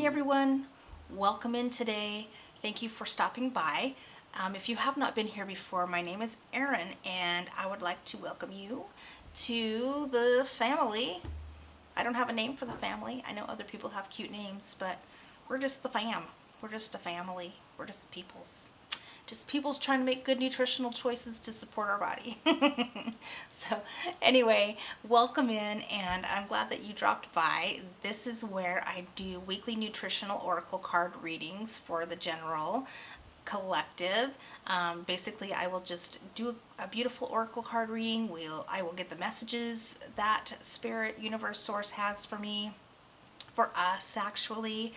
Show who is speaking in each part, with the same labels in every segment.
Speaker 1: Hey everyone, welcome in today. Thank you for stopping by. If you have not been here before, my name is Erin and I would like to welcome you to the family. I don't have a name for the family. I know other people have cute names, but we're just the fam. We're just a family. We're just peoples. Just people's trying to make good nutritional choices to support our body. So anyway, welcome in and I'm glad that you dropped by. This is where I do weekly nutritional oracle card readings for the general collective. Basically, I will just do a beautiful oracle card reading. I will get the messages that Spirit, Universe, Source has for me, for us actually,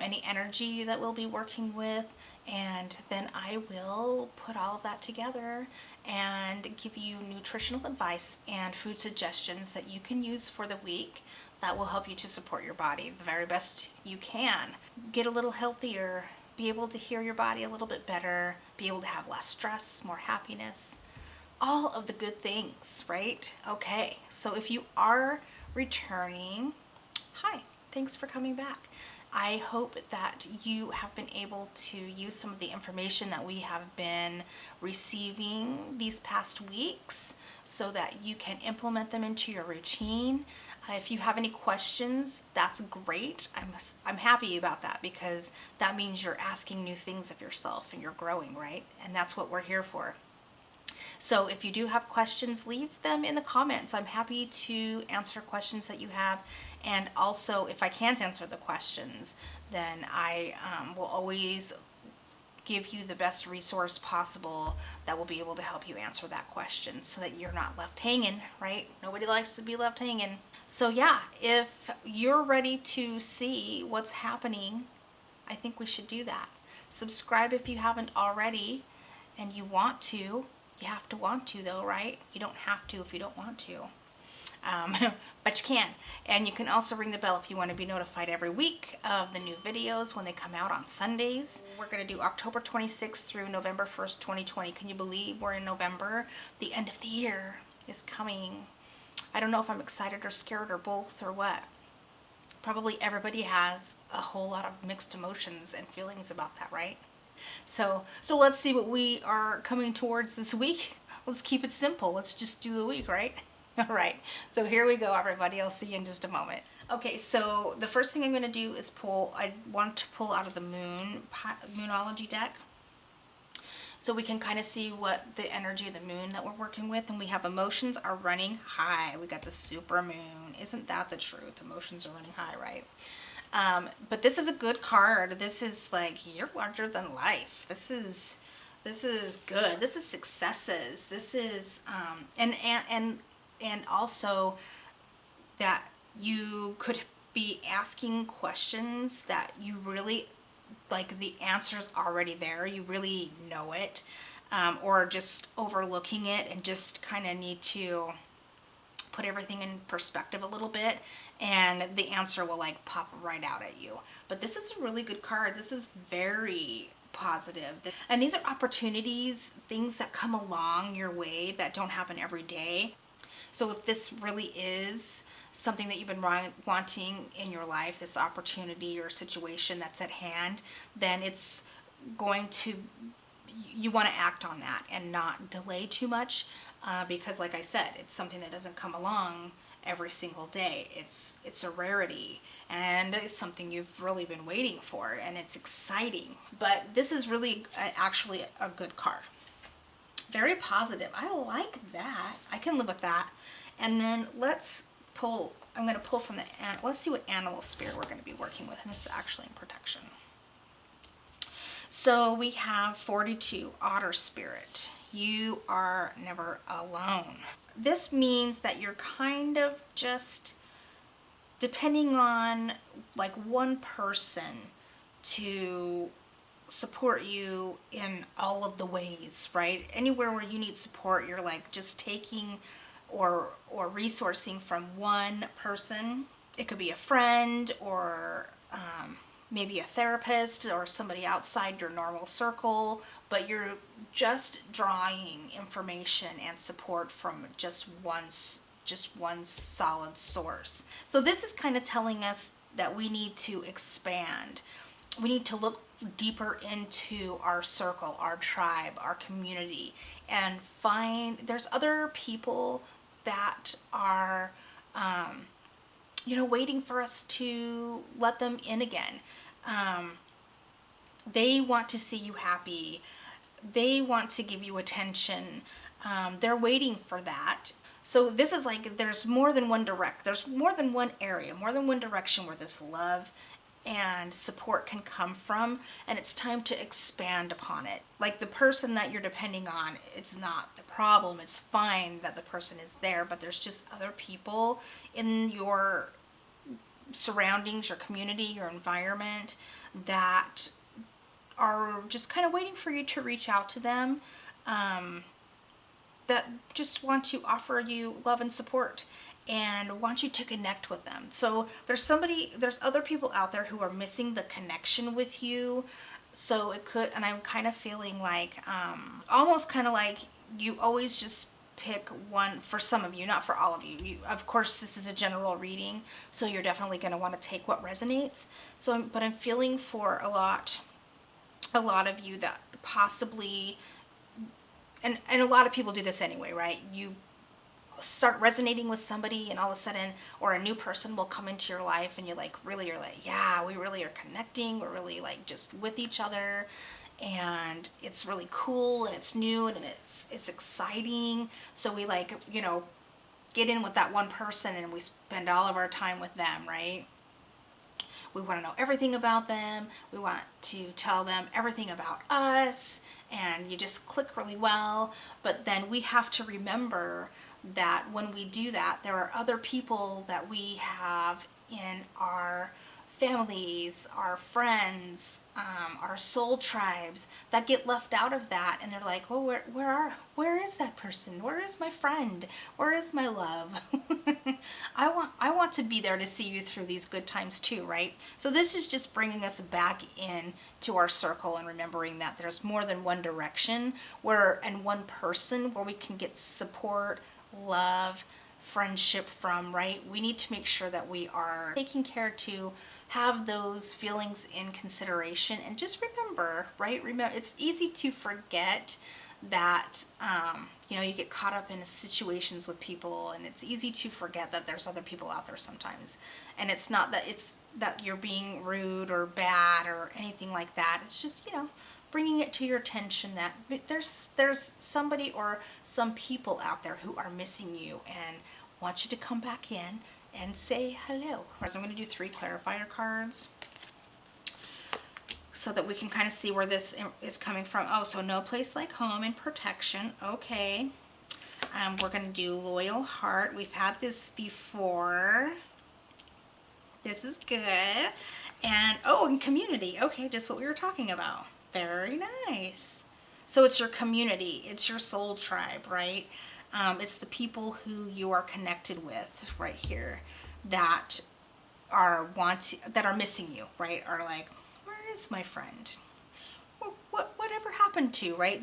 Speaker 1: any energy that we'll be working with, and then I will put all of that together and give you nutritional advice and food suggestions that you can use for the week that will help you to support your body the very best you can. Get a little healthier, be able to hear your body a little bit better, be able to have less stress, more happiness, all of the good things, right? Okay, so if you are returning, hi, thanks for coming back. I hope that you have been able to use some of the information that we have been receiving these past weeks so that you can implement them into your routine. If you have any questions, that's great. I'm happy about that because that means you're asking new things of yourself and you're growing, right? And that's what we're here for. So if you do have questions, leave them in the comments. I'm happy to answer questions that you have. And also, if I can't answer the questions, then I will always give you the best resource possible that will be able to help you answer that question so that you're not left hanging, right? Nobody likes to be left hanging. So yeah, if you're ready to see what's happening, I think we should do that. Subscribe if you haven't already and you want to. You have to want to though, right? You don't have to if you don't want to. But you can. And you can also ring the bell if you want to be notified every week of the new videos when they come out on Sundays. We're going to do October 26th through November 1st, 2020. Can you believe we're in November? The end of the year is coming. I don't know if I'm excited or scared or both or what. Probably everybody has a whole lot of mixed emotions and feelings about that, right? So let's see what we are coming towards this week. Let's keep it simple. Let's just do the week, right? All right. So here we go, everybody. I'll see you in just a moment. Okay, so the first thing I'm going to do is I want to pull out of the Moonology deck so we can kind of see what the energy of the moon that we're working with. And we have emotions are running high. We got the super moon. Isn't that the truth? Emotions are running high, right? But this is a good card. This is like, you're larger than life. This is good. This is successes. This is, and also that you could be asking questions that you really, like the answer's already there. You really know it, or just overlooking it and just kind of need to put everything in perspective a little bit and the answer will like pop right out at you. But this is a really good card. This is very positive. And these are opportunities, things that come along your way that don't happen every day. So if this really is something that you've been wanting in your life, this opportunity or situation that's at hand, then it's going to, you want to act on that and not delay too much. Because like I said, it's something that doesn't come along every single day. It's a rarity and it's something you've really been waiting for and it's exciting. But this is really actually a good card. Very positive. I like that. I can live with that. And then let's pull, I'm going to pull from let's see what animal spirit we're going to be working with. And this is actually in protection. So we have 42, Otter Spirit. You are never alone. This means that you're kind of just depending on like one person to support you in all of the ways, right? Anywhere where you need support, you're like just taking or resourcing from one person. It could be a friend or maybe a therapist or somebody outside your normal circle, but you're just drawing information and support from just one solid source. So this is kind of telling us that we need to expand. We need to look deeper into our circle, our tribe, our community, and find there's other people that are, waiting for us to let them in again. They want to see you happy. They want to give you attention. They're waiting for that. So this is like there's more than there's more than one area, more than one direction where this love and support can come from, and it's time to expand upon it. Like the person that you're depending on, it's not the problem. It's fine that the person is there, but there's just other people in your surroundings, your community, your environment that are just kind of waiting for you to reach out to them, that just want to offer you love and support and want you to connect with them. So there's other people out there who are missing the connection with you. So it could, and I'm kind of feeling like, almost kind of like you always just pick one for some of you, not for all of you. Of course, this is a general reading, so you're definitely going to want to take what resonates. But I'm feeling for a lot of you that possibly, and a lot of people do this anyway, right? You start resonating with somebody and all of a sudden, or a new person will come into your life and you're like, yeah, we really are connecting. We're really like just with each other, and it's really cool and it's new and it's exciting. So we like, get in with that one person and we spend all of our time with them, right? We want to know everything about them. We want to tell them everything about us, and you just click really well. But then we have to remember that when we do that, there are other people that we have in our families, our friends, our soul tribes that get left out of that, and they're like, well, where is that person? Where is my friend? Where is my love? I want to be there to see you through these good times too, right? So this is just bringing us back in to our circle and remembering that there's more than one direction and one person where we can get support, love, friendship from, right? We need to make sure that we are taking care to have those feelings in consideration. And just remember, right? Remember, it's easy to forget that, you get caught up in situations with people, and it's easy to forget that there's other people out there sometimes. And it's not that that you're being rude or bad or anything like that. It's just, bringing it to your attention that there's somebody or some people out there who are missing you and want you to come back in and say hello. So I'm going to do 3 clarifier cards so that we can kind of see where this is coming from. Oh, so no place like home and protection. Okay. We're going to do loyal heart. We've had this before. This is good. And community. Okay, just what we were talking about. Very nice. So it's your community. It's your soul tribe, right? It's the people who you are connected with right here that are missing you, right? Are like, where is my friend? Whatever happened to, right?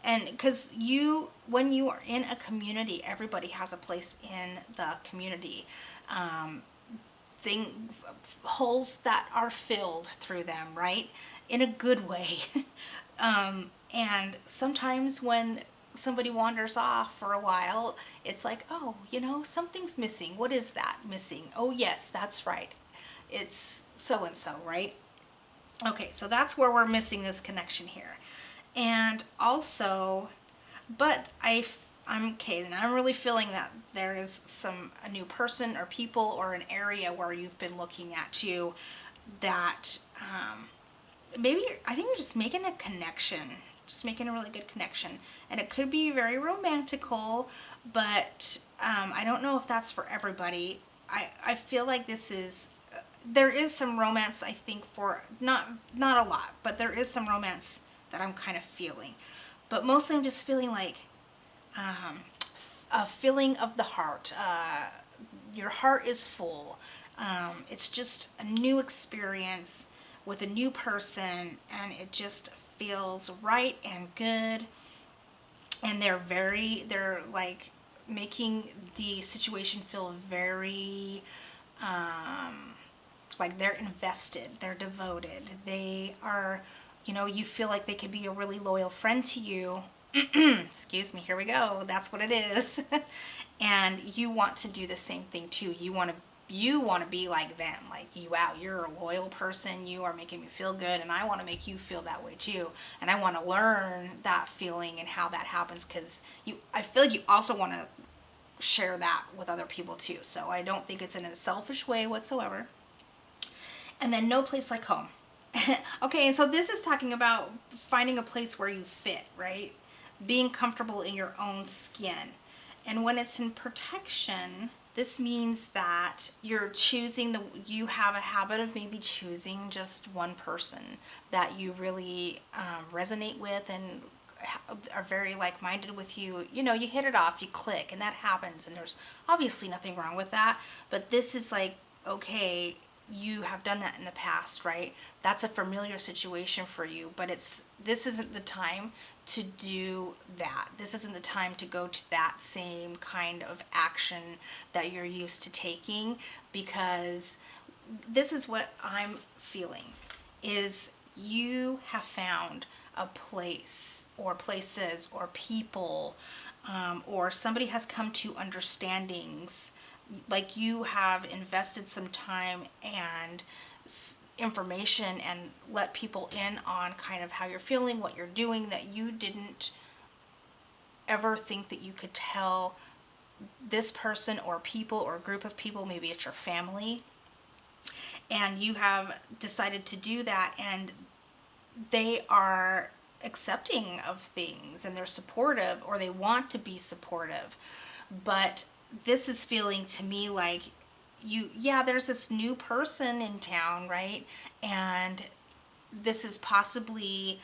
Speaker 1: And because when you are in a community, everybody has a place in the community. Holes that are filled through them, right? In a good way. And sometimes when somebody wanders off for a while, it's like, oh, something's missing. What is that missing? Oh, yes, that's right. It's so-and-so, right? Okay, so that's where we're missing this connection here. And also, but I'm okay, and I'm really feeling that there is a new person or people or an area where you've been looking at you that maybe, I think you're just making a connection, just making a really good connection. And it could be very romantical, but I don't know if that's for everybody. I feel like there is some romance, I think, for, not a lot, but there is some romance that I'm kind of feeling. But mostly I'm just feeling like a feeling of the heart. Your heart is full. It's just a new experience with a new person, and it just feels right and good. And they're like making the situation feel very like they're invested, they're devoted, they are, you feel like they could be a really loyal friend to you. Excuse me, here we go. That's what it is. And you want to do the same thing too. You want to be like them. Like, wow, you're a loyal person. You are making me feel good, and I want to make you feel that way too. And I want to learn that feeling and how that happens, because I feel like you also want to share that with other people too. So I don't think it's in a selfish way whatsoever. And then no place like home. Okay, and so this is talking about finding a place where you fit, right? Being comfortable in your own skin. And when it's in protection, this means that you have a habit of maybe choosing just one person that you really resonate with and are very like-minded with you. You hit it off, you click, and that happens, and there's obviously nothing wrong with that. But this is like, okay, you have done that in the past, right? That's a familiar situation for you, but this isn't the time to do that. This isn't the time to go to that same kind of action that you're used to taking, because this is what I'm feeling, is you have found a place or places or people, or somebody has come to understandings, like you have invested some time and information and let people in on kind of how you're feeling, what you're doing, that you didn't ever think that you could tell this person or people or group of people. Maybe it's your family, and you have decided to do that, and they are accepting of things and they're supportive, or they want to be supportive. But this is feeling to me like there's this new person in town, right? And this is possibly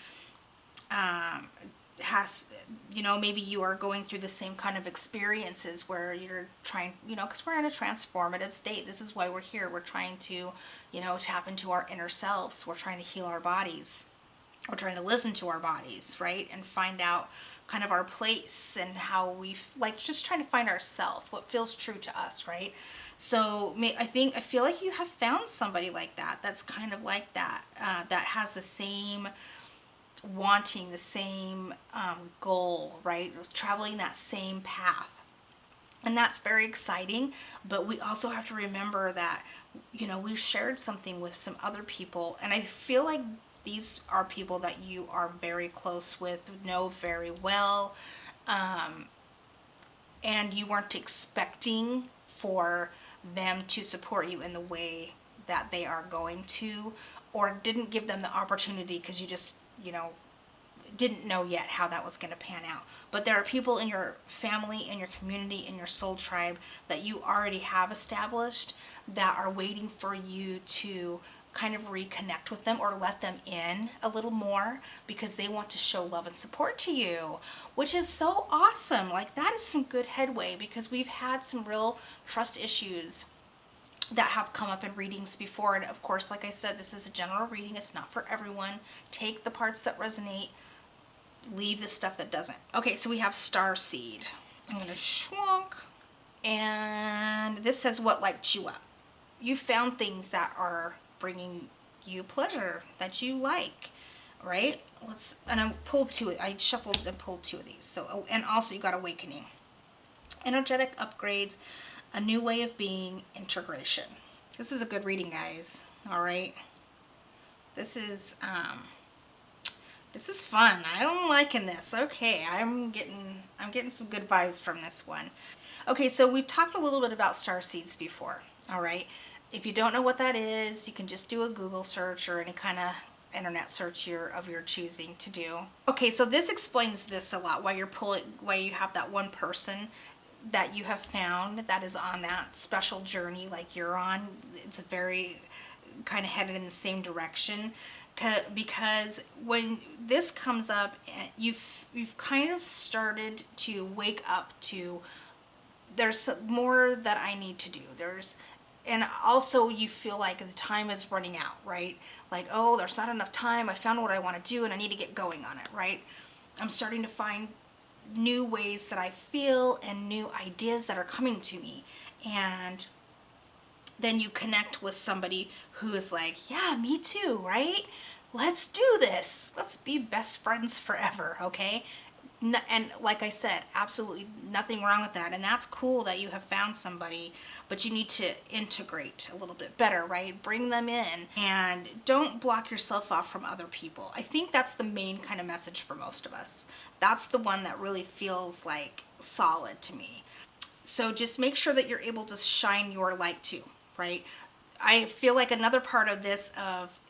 Speaker 1: maybe you are going through the same kind of experiences where you're trying, because we're in a transformative state. This is why we're here. We're trying to, tap into our inner selves. We're trying to heal our bodies. We're trying to listen to our bodies, right? And find out kind of our place and how just trying to find ourselves, what feels true to us, right? So I feel like you have found somebody like that, that's kind of like that, that has the same wanting, the same goal, right? Traveling that same path. And that's very exciting, but we also have to remember that, we've shared something with some other people, and I feel like these are people that you are very close with, know very well, and you weren't expecting for them to support you in the way that they are going to, or didn't give them the opportunity because you just, didn't know yet how that was going to pan out. But there are people in your family, in your community, in your soul tribe that you already have established that are waiting for you to kind of reconnect with them or let them in a little more, because they want to show love and support to you, which is so awesome. Like, that is some good headway, because we've had some real trust issues that have come up in readings before. And of course, like I said, this is a general reading. It's not for everyone. Take the parts that resonate, leave the stuff that doesn't. Okay, so we have starseed. I'm going to schwonk. And this says, what lights you up? You found things that are bringing you pleasure, that you like, right? And I pulled two. I shuffled and pulled two of these. So, and also you got awakening, energetic upgrades, a new way of being, integration. This is a good reading, guys. All right. This is fun. I'm liking this. Okay, I'm getting some good vibes from this one. Okay, so we've talked a little bit about star seeds before. All right. If you don't know what that is, you can just do a Google search or any kind of internet search of your choosing to do. Okay, so this explains this a lot, why you have that one person that you have found that is on that special journey like you're on. It's very kind of headed in the same direction, because when this comes up, you've kind of started to wake up to, there's more that I need to do. And also you feel like the time is running out, right? Like, oh, there's not enough time. I found what I want to do and I need to get going on it, right? I'm starting to find new ways that I feel and new ideas that are coming to me. And then you connect with somebody who is like, yeah, me too, right? Let's do this. Let's be best friends forever, okay? And like I said, absolutely nothing wrong with that. And that's cool that you have found somebody, but you need to integrate a little bit better, right? Bring them in and don't block yourself off from other people. I think that's the main kind of message for most of us. That's the one that really feels like solid to me. So just make sure that you're able to shine your light too, right? I feel like another part of this of,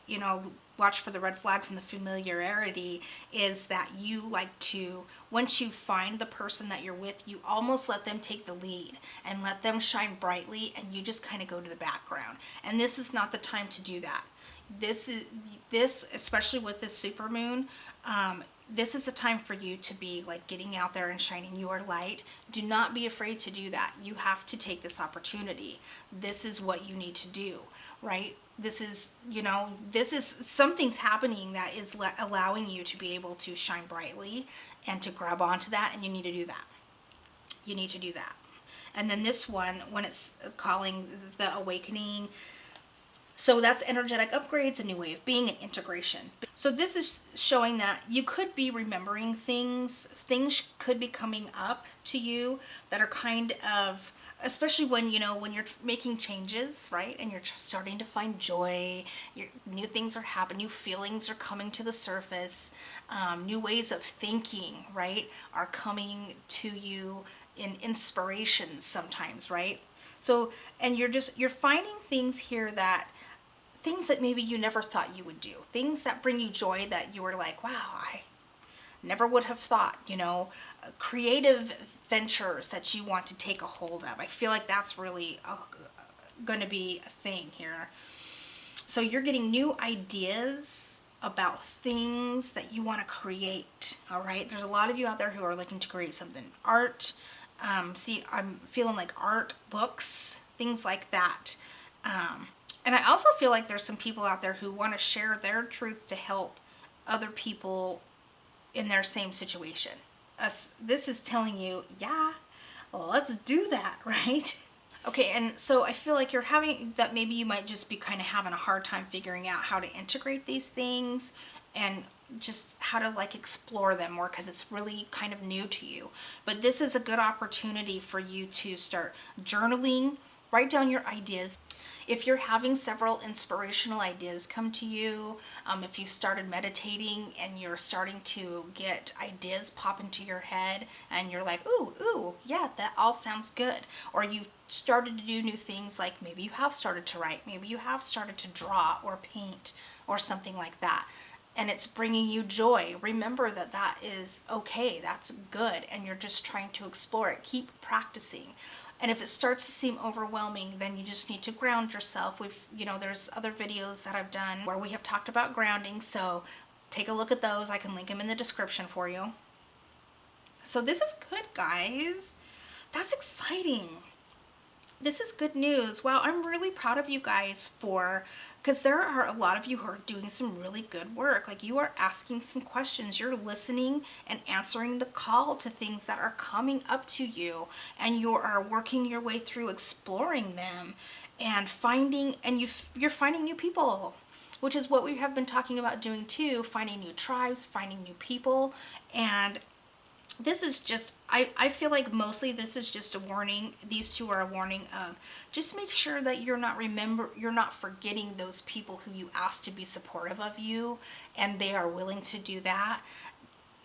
Speaker 1: watch for the red flags and the familiarity is that you like to, once you find the person that you're with, you almost let them take the lead and let them shine brightly, and you just kind of go to the background. And this is not the time to do that. This especially with this supermoon, this is the time for you to be like getting out there and shining your light. Do not be afraid to do that. You have to take this opportunity. This is what you need to do, right? This is, something's happening that is allowing you to be able to shine brightly and to grab onto that, and you need to do that. You need to do that. And then this one, when it's calling the awakening, so that's energetic upgrades, a new way of being, and integration. So this is showing that you could be remembering things. Things could be coming up to you that are kind of, especially when, when you're making changes, right? And you're starting to find joy, new things are happening, new feelings are coming to the surface, new ways of thinking, right, are coming to you in inspiration sometimes, right? So, and you're finding things here things that maybe you never thought you would do, things that bring you joy that you were like, wow, I never would have thought, creative ventures that you want to take a hold of. I feel like that's really going to be a thing here. So you're getting new ideas about things that you want to create, all right? There's a lot of you out there who are looking to create something. Art, see, I'm feeling like art, books, things like that. And I also feel like there's some people out there who want to share their truth to help other people in their same situation. This is telling you, yeah, well, let's do that, right? Okay, and so I feel like you're having that, maybe you might just be kind of having a hard time figuring out how to integrate these things and just how to like explore them more, because it's really kind of new to you. But this is a good opportunity for you to start journaling, write down your ideas. If you're having several inspirational ideas come to you, if you started meditating and you're starting to get ideas pop into your head and you're like, ooh, yeah, that all sounds good. Or you've started to do new things, like maybe you have started to write, maybe you have started to draw or paint or something like that, and it's bringing you joy. Remember that that is okay, that's good, and you're just trying to explore it. Keep practicing. And if it starts to seem overwhelming, then you just need to ground yourself. There's other videos that I've done where we have talked about grounding, so take a look at those. I can link them in the description for you. So this is good, guys. That's exciting. This is good news. Wow, I'm really proud of you guys because there are a lot of you who are doing some really good work. Like, you are asking some questions, you're listening and answering the call to things that are coming up to you, and you are working your way through exploring them and you're finding new people, which is what we have been talking about doing too, finding new tribes, finding new people. And this is just, I feel like mostly this is just a warning. These two are a warning of just make sure that you're not forgetting those people who you asked to be supportive of you, and they are willing to do that.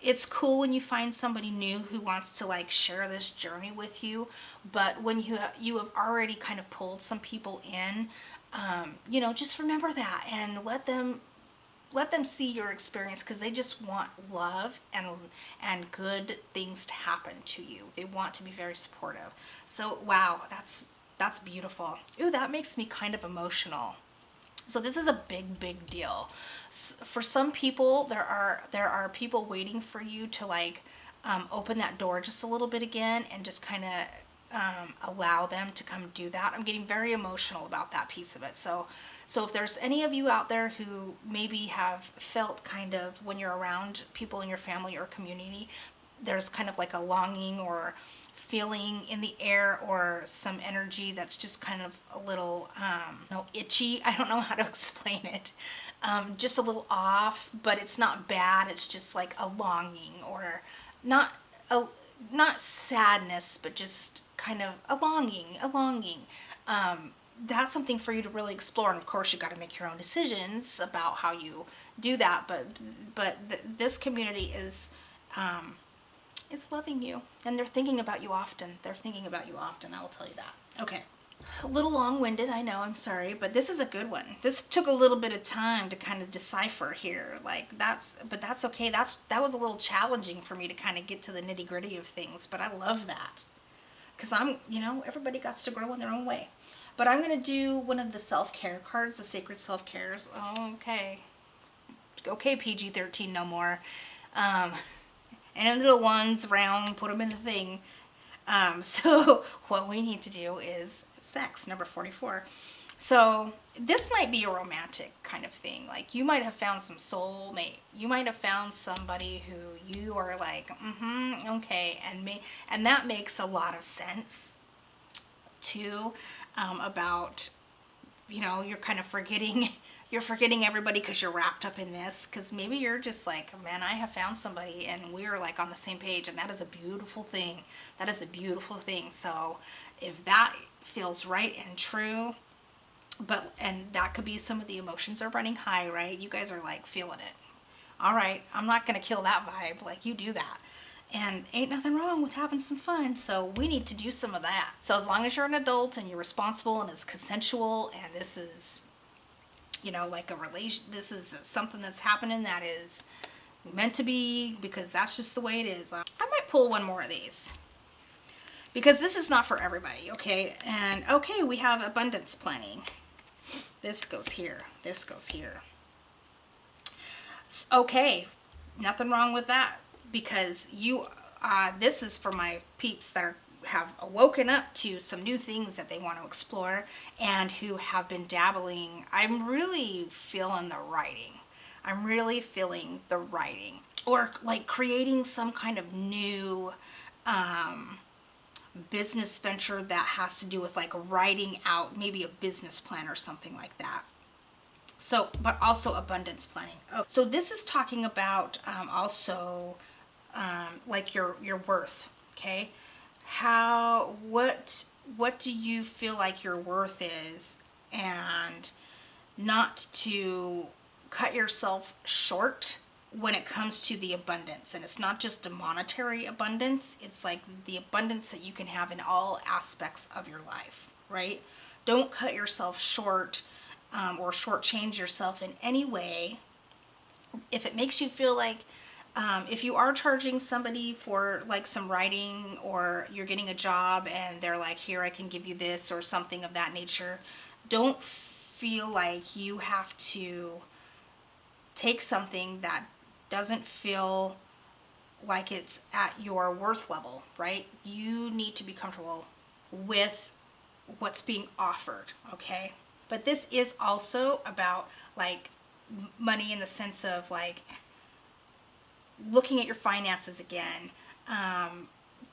Speaker 1: It's cool when you find somebody new who wants to like share this journey with you, but when you have already kind of pulled some people in, just remember that and let them see your experience, because they just want love and good things to happen to you. They want to be very supportive. So wow, that's beautiful. Ooh, that makes me kind of emotional. So this is a big deal. For some people, there are people waiting for you to like open that door just a little bit again and just kind of allow them to come do that. I'm getting very emotional about that piece of it. So if there's any of you out there who maybe have felt kind of, when you're around people in your family or community, there's kind of like a longing or feeling in the air or some energy that's just kind of a little itchy. I don't know how to explain it. Just a little off, but it's not bad. It's just like a longing, or not a not sadness, but just kind of a longing. That's something for you to really explore, and of course you got to make your own decisions about how you do that. This community is loving you, and they're thinking about you often. They're thinking about you often. I will tell you that. Okay. A little long-winded, I know, I'm sorry, but this is a good one. This took a little bit of time to kind of decipher here. But that's okay. That was a little challenging for me to kind of get to the nitty-gritty of things, but I love that. Because everybody got to grow in their own way. But I'm going to do one of the self-care cards, the sacred self-cares. Okay. Okay, PG-13 no more. And little ones round, put them in the thing. So what we need to do is sex, number 44. So this might be a romantic kind of thing. Like, you might have found some soulmate. You might have found somebody who you are like, okay, and that makes a lot of sense too. About, you're kind of forgetting. You're forgetting everybody because you're wrapped up in this. Because maybe you're just like, man, I have found somebody and we're like on the same page, and that is a beautiful thing. That is a beautiful thing. So if that feels right and true, and that could be some of the emotions are running high, right? You guys are like feeling it. All right, I'm not going to kill that vibe. Like, you do that. And ain't nothing wrong with having some fun, so we need to do some of that. So as long as you're an adult and you're responsible and it's consensual, and this is, like a relation, this is something that's happening that is meant to be, because that's just the way it is. I might pull one more of these, because this is not for everybody, okay? And okay, we have abundance planning. This goes here. This goes here. Okay, nothing wrong with that. Because this is for my peeps that have awoken up to some new things that they want to explore, and who have been dabbling. I'm really feeling the writing. Or like creating some kind of new business venture that has to do with like writing out maybe a business plan or something like that. So, but also abundance planning. Oh, so this is talking about also like your worth. Okay, what do you feel like your worth is, and not to cut yourself short when it comes to the abundance. And it's not just a monetary abundance, it's like the abundance that you can have in all aspects of your life, right? Don't cut yourself short or shortchange yourself in any way. If it makes you feel like, if you are charging somebody for like some writing, or you're getting a job and they're like, here, I can give you this, or something of that nature, don't feel like you have to take something that doesn't feel like it's at your worth level, right? You need to be comfortable with what's being offered, okay? But this is also about like money, in the sense of like looking at your finances again,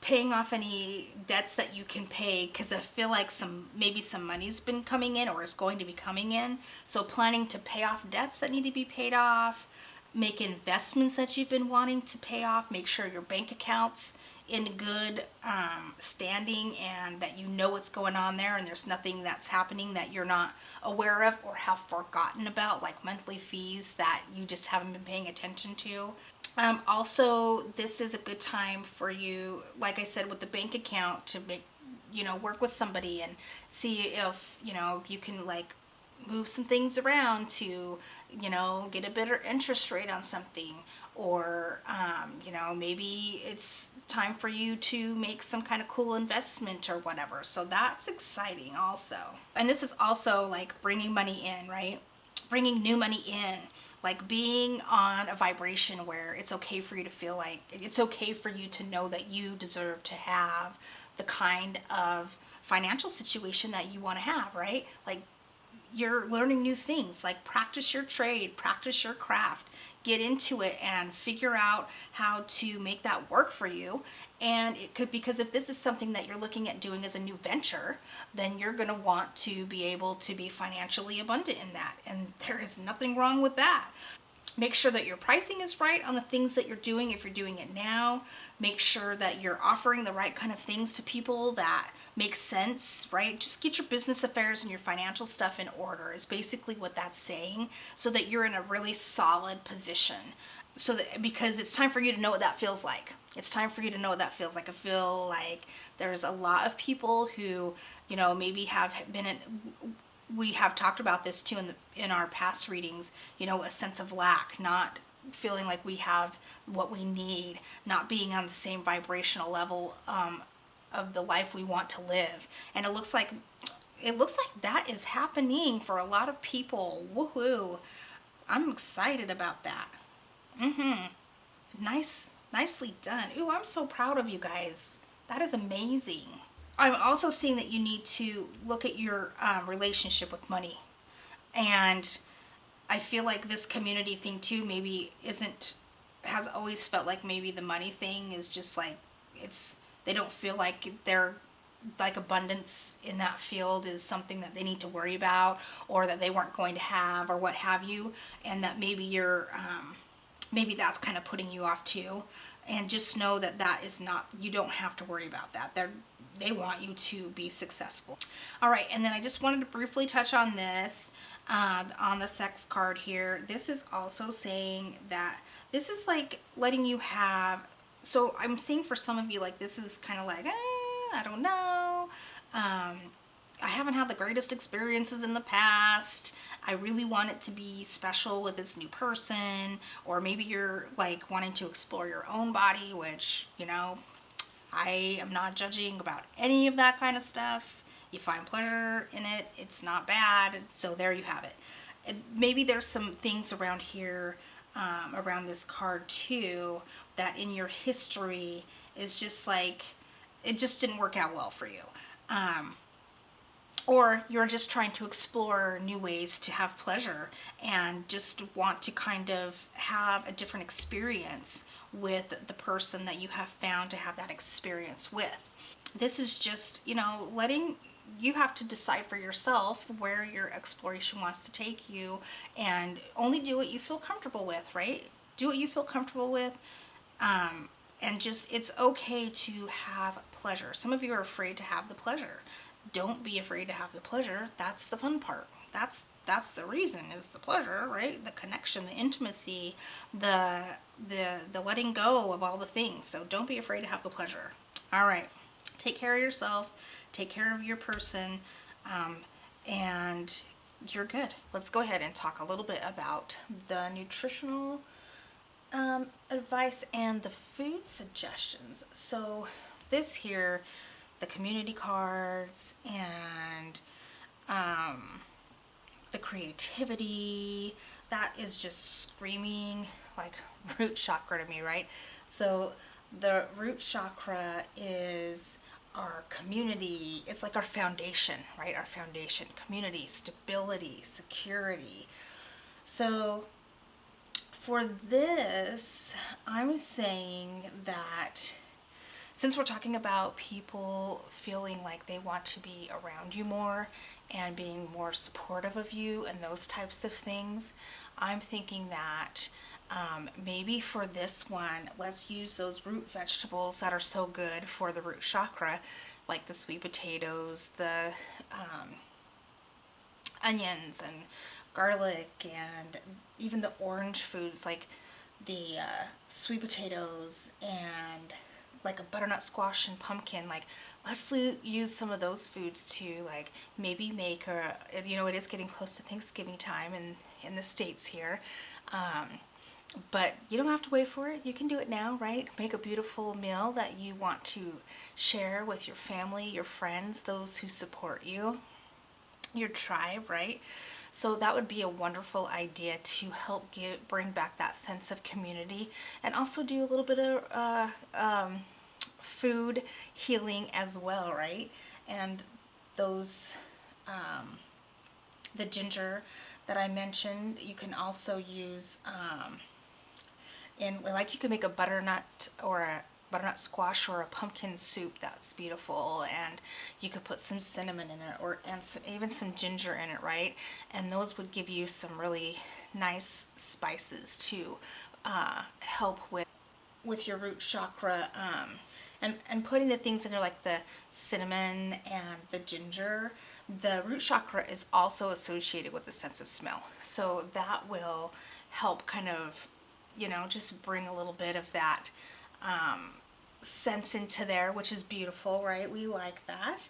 Speaker 1: paying off any debts that you can pay, because I feel like maybe some money's been coming in or is going to be coming in. So planning to pay off debts that need to be paid off, make investments that you've been wanting to pay off, make sure your bank account's in good standing, and that you know what's going on there, and there's nothing that's happening that you're not aware of or have forgotten about, like monthly fees that you just haven't been paying attention to. Also, this is a good time for you, like I said, with the bank account, to make, work with somebody and see if, you can like move some things around to, get a better interest rate on something, or, maybe it's time for you to make some kind of cool investment or whatever. So that's exciting also. And this is also like bringing money in, right? Bringing new money in. Like being on a vibration where it's okay for you to feel like, it's okay for you to know that you deserve to have the kind of financial situation that you want to have, right? Like you're learning new things, like practice your trade, practice your craft, get into it and figure out how to make that work for you. And it could, because if this is something that you're looking at doing as a new venture, then you're going to want to be able to be financially abundant in that. And there is nothing wrong with that. Make sure that your pricing is right on the things that you're doing if you're doing it now. Make sure that you're offering the right kind of things to people that make sense, right? Just get your business affairs and your financial stuff in order is basically what that's saying, so that you're in a really solid position. So that, because it's time for you to know what that feels like. It's time for you to know what that feels like. I feel like there's a lot of people who, maybe have been in, we have talked about this too in our past readings, a sense of lack, not feeling like we have what we need, not being on the same vibrational level of the life we want to live. And it looks like that is happening for a lot of people. Woohoo. I'm excited about that. Nicely done. Ooh, I'm so proud of you guys. That is amazing. I'm also seeing that you need to look at your relationship with money. And I feel like this community thing too maybe has always felt like maybe the money thing is just like, they don't feel like they're, like, abundance in that field is something that they need to worry about, or that they weren't going to have, or what have you. And that maybe maybe that's kind of putting you off too. And just know that that is not, you don't have to worry about that. They want you to be successful. All right, and then I just wanted to briefly touch on this, on the sex card here. This is also saying that this is like letting you have, so I'm seeing for some of you, like, this is kind of like, I don't know. I haven't had the greatest experiences in the past. I really want it to be special with this new person. Or maybe you're like wanting to explore your own body, which, I am not judging about any of that kind of stuff. You find pleasure in it, it's not bad. So there you have it. Maybe there's some things around here, around this card too, that in your history is just like, it just didn't work out well for you. Or you're just trying to explore new ways to have pleasure and just want to kind of have a different experience with the person that you have found to have that experience with. This is just, letting you have to decide for yourself where your exploration wants to take you, and only do what you feel comfortable with, right? Do what you feel comfortable with. And just, it's okay to have pleasure. Some of you are afraid to have the pleasure. Don't be afraid to have the pleasure. That's the fun part. That's the reason, is the pleasure, right? The connection, the intimacy, the letting go of all the things. So don't be afraid to have the pleasure. All right. Take care of yourself. Take care of your person. And you're good. Let's go ahead and talk a little bit about the nutritional advice and the food suggestions. So this here, the community cards and the creativity, that is just screaming like root chakra to me, right? So the root chakra is our community. It's like our foundation, right? Our foundation, community, stability, security. So for this, I'm saying that since we're talking about people feeling like they want to be around you more and being more supportive of you and those types of things, I'm thinking that maybe for this one, let's use those root vegetables that are so good for the root chakra, like the sweet potatoes, the onions and garlic, and even the orange foods like the sweet potatoes and like a butternut squash and pumpkin. Like, let's use some of those foods to like maybe make it is getting close to Thanksgiving time in the States here. But you don't have to wait for it. You can do it now, right? Make a beautiful meal that you want to share with your family, your friends, those who support you, your tribe, right? So that would be a wonderful idea to help bring back that sense of community, and also do a little bit of food healing as well, right? And those, the ginger that I mentioned, you can also use And like you can make a butternut or a butternut squash or a pumpkin soup that's beautiful, and you could put some cinnamon in it, or even some ginger in it, right? And those would give you some really nice spices to help with your root chakra, and putting the things in there like the cinnamon and the ginger. The root chakra is also associated with the sense of smell, so that will help kind of, just bring a little bit of that sense into there, which is beautiful, right? We like that.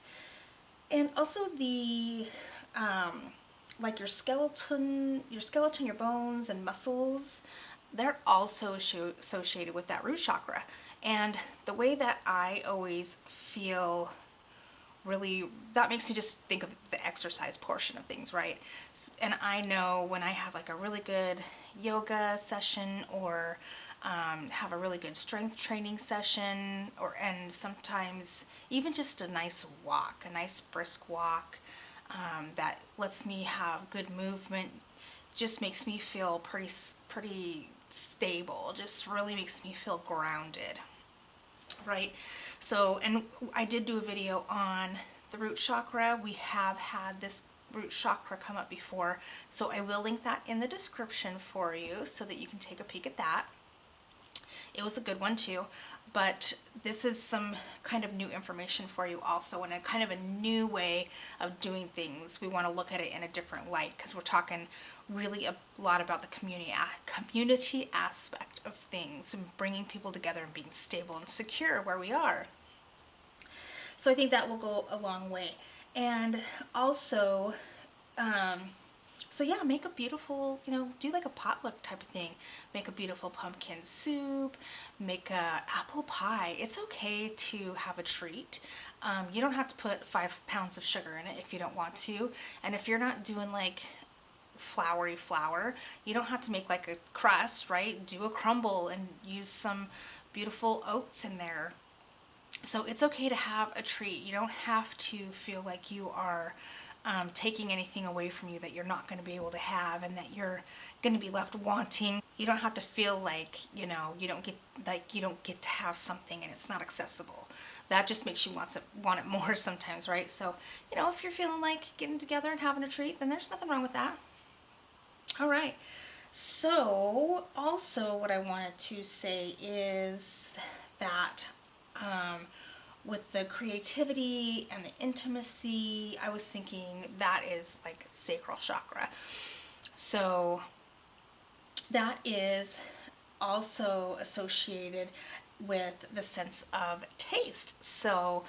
Speaker 1: And also the like your bones and muscles, they're also associated with that root chakra. And the way that I always feel really, that makes me just think of the exercise portion of things, right? And I know when I have like a really good yoga session, or have a really good strength training session, and sometimes even just a nice walk, a nice brisk walk, that lets me have good movement, just makes me feel pretty stable, just really makes me feel grounded, right? So, and I did do a video on the root chakra. We have had this root chakra come up before, so I will link that in the description for you so that you can take a peek at that. It was a good one too, but this is some kind of new information for you also, and a kind of a new way of doing things. We want to look at it in a different light, because we're talking really a lot about the community aspect of things, and bringing people together and being stable and secure where we are. So I think that will go a long way. And also, so yeah, make a beautiful, do like a potluck type of thing. Make a beautiful pumpkin soup, make a apple pie. It's okay to have a treat. You don't have to put 5 pounds of sugar in it if you don't want to. And if you're not doing like floury flour, you don't have to make like a crust, right? Do a crumble and use some beautiful oats in there. So it's okay to have a treat. You don't have to feel like you are taking anything away from you that you're not going to be able to have, and that you're going to be left wanting. You don't have to feel like, you don't get to have something and it's not accessible. That just makes you want it more sometimes, right? So, if you're feeling like getting together and having a treat, then there's nothing wrong with that. All right. So, also what I wanted to say is that with the creativity and the intimacy, I was thinking that is like sacral chakra. So that is also associated with the sense of taste. So,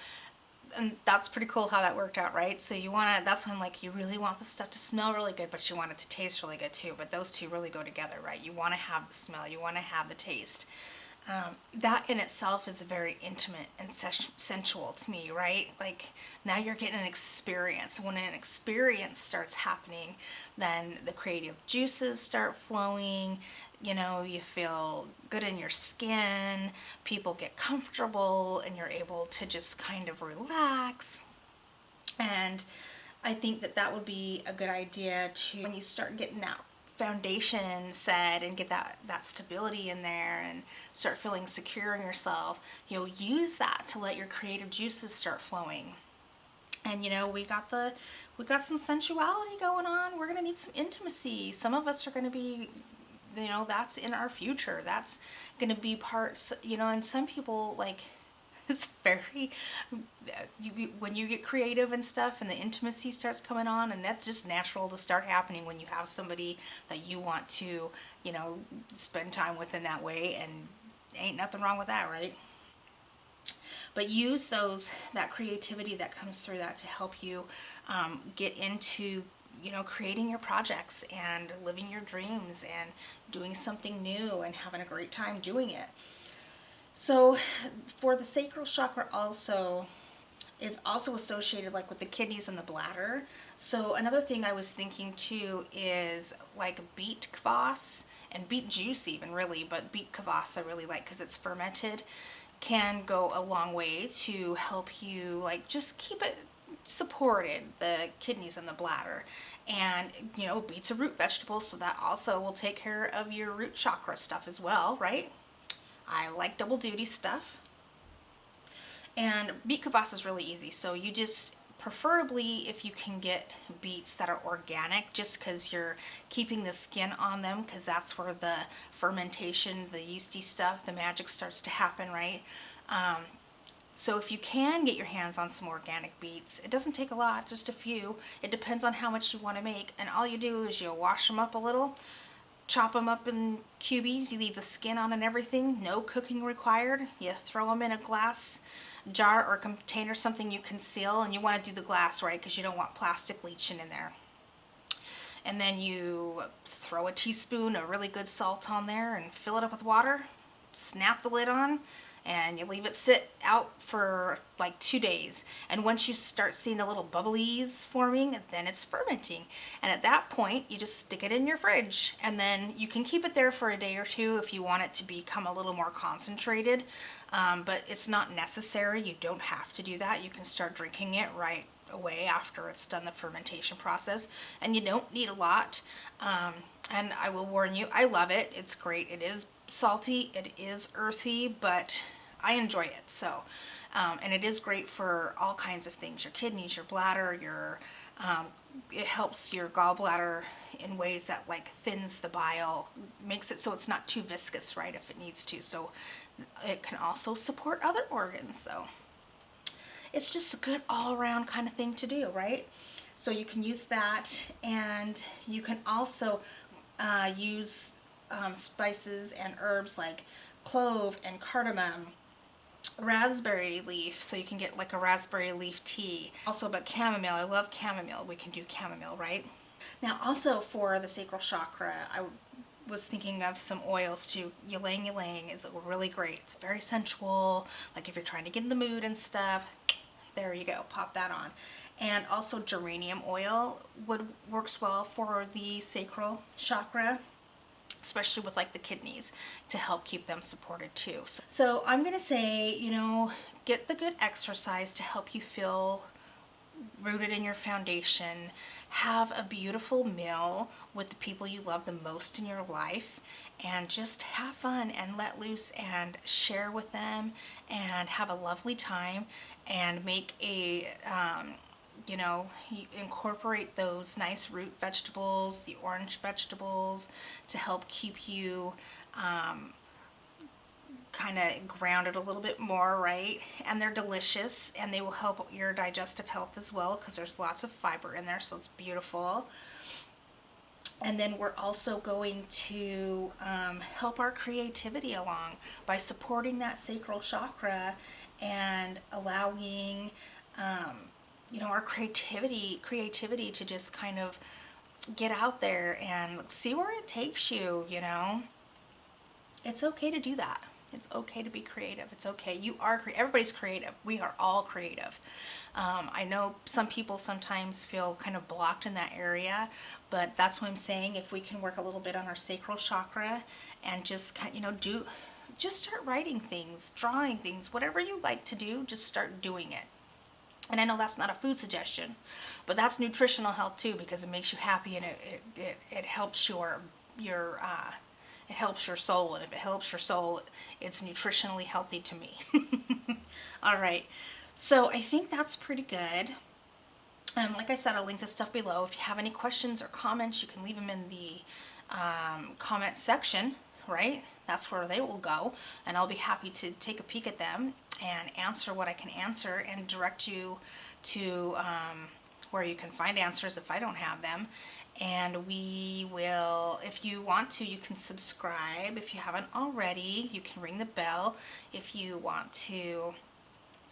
Speaker 1: and that's pretty cool how that worked out, right? So that's when like you really want the stuff to smell really good, but you want it to taste really good too. But those two really go together, right? You want to have the smell, you want to have the taste. That in itself is very intimate and sensual to me, right? Like now you're getting an experience. When an experience starts happening, then the creative juices start flowing. You feel good in your skin, people get comfortable, and you're able to just kind of relax. And I think that would be a good idea to, when you start getting that foundation set and get that stability in there and start feeling secure in yourself, use that to let your creative juices start flowing. And we got some sensuality going on. We're going to need some intimacy. Some of us are going to be, that's in our future. That's going to be parts, and some people like, it's very, when you get creative and stuff and the intimacy starts coming on, and that's just natural to start happening when you have somebody that you want to, spend time with in that way, and ain't nothing wrong with that, right? But use that creativity that comes through that to help you get into, creating your projects and living your dreams and doing something new and having a great time doing it. So for the sacral chakra also is also associated like with the kidneys and the bladder. So another thing I was thinking too is like beet kvass and beet juice even, really, but beet kvass I really like because it's fermented, can go a long way to help you like just keep it supported, the kidneys and the bladder. And, you know, beets are root vegetables, so that also will take care of your root chakra stuff as well, right? I like double duty stuff. And beet kvass is really easy, so you just, preferably if you can get beets that are organic, just because you're keeping the skin on them, because that's where the fermentation, the yeasty stuff, the magic starts to happen, right? So if you can get your hands on some organic beets, it doesn't take a lot, just a few. It depends on how much you want to make, and all you do is you wash them up a little, chop them up in cubies, you leave the skin on and everything, no cooking required. You throw them in a glass jar or container, something you can seal, and you want to do the glass right because you don't want plastic leaching in there. And then you throw a teaspoon of really good salt on there and fill it up with water, snap the lid on, and you leave it sit out for like 2 days. And once you start seeing the little bubblies forming, then it's fermenting. And at that point, you just stick it in your fridge. And then you can keep it there for a day or two if you want it to become a little more concentrated. But it's not necessary. You don't have to do that. You can start drinking it right away after it's done the fermentation process. And you don't need a lot. And I will warn you, I love it. It's great. It is salty, it is earthy, but I enjoy it. So, and it is great for all kinds of things. Your kidneys, your bladder, it helps your gallbladder in ways that like thins the bile, makes it so it's not too viscous, right, if it needs to. So it can also support other organs. So it's just a good all-around kind of thing to do, right? So you can use that, and you can also use spices and herbs like clove and cardamom, raspberry leaf, so you can get like a raspberry leaf tea. Also, but chamomile, I love chamomile. We can do chamomile, right? Now also for the sacral chakra, I was thinking of some oils too. Ylang ylang is really great. It's very sensual, like if you're trying to get in the mood and stuff, there you go, pop that on. And also geranium oil works well for the sacral chakra, especially with like the kidneys, to help keep them supported too. So I'm going to say, you know, get the good exercise to help you feel rooted in your foundation. Have a beautiful meal with the people you love the most in your life, and just have fun and let loose and share with them and have a lovely time, and make a you know, you incorporate those nice root vegetables, the orange vegetables, to help keep you kind of grounded a little bit more, right? And they're delicious, and they will help your digestive health as well, because there's lots of fiber in there, so it's beautiful. And then we're also going to help our creativity along by supporting that sacral chakra and allowing you know, our creativity to just kind of get out there and see where it takes you, you know. It's okay to do that. It's okay to be creative. It's okay. You are everybody's creative. We are all creative. I know some people sometimes feel kind of blocked in that area, but that's what I'm saying. If we can work a little bit on our sacral chakra and just, you know, just start writing things, drawing things, whatever you like to do, just start doing it. And I know that's not a food suggestion, but that's nutritional health too, because it makes you happy, and it helps it helps your soul. And if it helps your soul, it's nutritionally healthy to me. All right, so I think that's pretty good. Like I said, I'll link this stuff below. If you have any questions or comments, you can leave them in the comment section, right? That's where they will go, and I'll be happy to take a peek at them and answer what I can answer, and direct you to where you can find answers if I don't have them. And we will, if you want to, you can subscribe. If you haven't already, you can ring the bell if you want to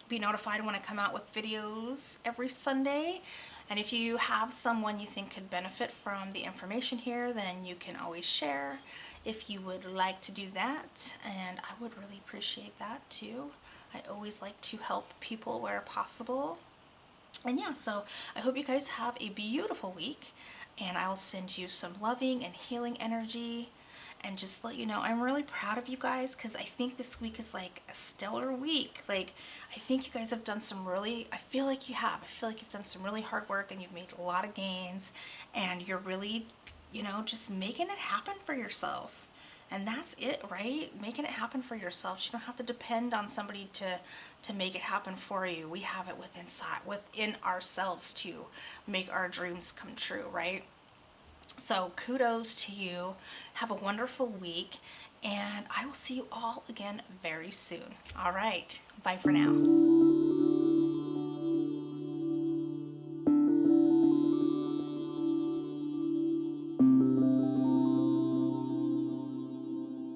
Speaker 1: be notified when I come out with videos every Sunday. And if you have someone you think could benefit from the information here, then you can always share if you would like to do that, and I would really appreciate that too. I always like to help people where possible. And yeah, so I hope you guys have a beautiful week, and I'll send you some loving and healing energy, and just let you know I'm really proud of you guys, because I think this week is like a stellar week. Like, I think you guys have done some really, I feel like you have. I feel like you've done some really hard work and you've made a lot of gains, and you're really, just making it happen for yourselves. And that's it, right? Making it happen for yourselves. You don't have to depend on somebody to make it happen for you. We have it within ourselves to make our dreams come true, right? So kudos to you. Have a wonderful week, and I will see you all again very soon. All right. Bye for now.